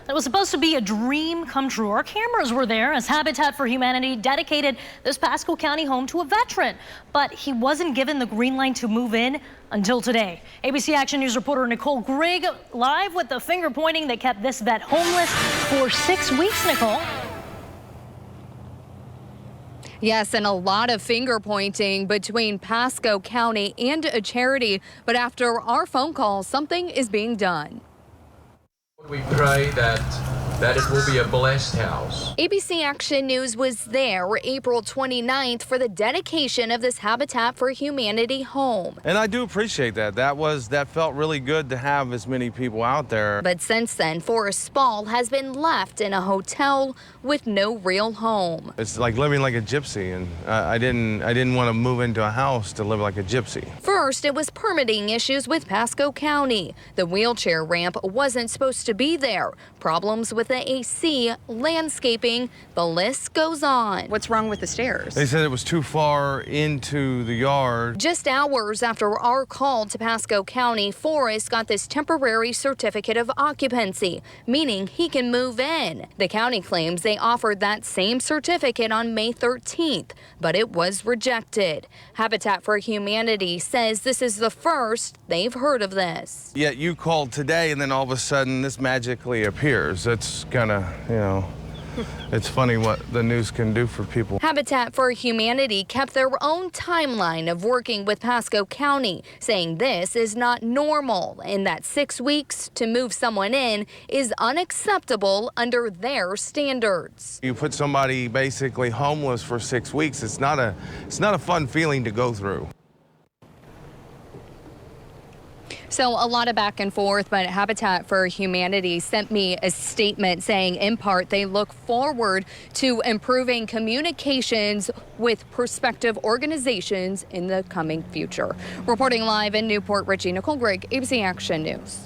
It was supposed to be a dream come true. Our cameras were there as Habitat for Humanity dedicated this Pasco County home to a veteran, but he wasn't given the green light to move in until today. ABC Action News reporter Nicole Grigg live with the finger pointing that kept this vet homeless for 6 weeks, Nicole. Yes, and a lot of finger pointing between Pasco County and a charity. But after our phone call, something is being done. We pray that it will be a blessed house. ABC Action News was there April 29th for the dedication of this Habitat for Humanity home. And I do appreciate that. That felt really good to have as many people out there. But since then, Forrest Spall has been left in a hotel with no real home. It's like living like a gypsy, and I didn't want to move into a house to live like a gypsy. First, it was permitting issues with Pasco County. The wheelchair ramp wasn't supposed to be there. Problems with the AC, landscaping, the list goes on. What's wrong with the stairs? They said it was too far into the yard. Just hours after our call to Pasco County, Forrest got this temporary certificate of occupancy, meaning he can move in. The county claims they offered that same certificate on May 13th, but it was rejected. Habitat for Humanity says this is the first they've heard of this. Yet you called today, and then all of a sudden this magically appears. It's kind of, it's funny what the news can do for people. Habitat for Humanity kept their own timeline of working with Pasco County, saying this is not normal and that 6 weeks to move someone in is unacceptable under their standards. You put somebody basically homeless for 6 weeks. It's not a fun feeling to go through. So a lot of back and forth, but Habitat for Humanity sent me a statement saying in part they look forward to improving communications with prospective organizations in the coming future. Reporting live in Newport Richey, Nicole Grigg, ABC Action News.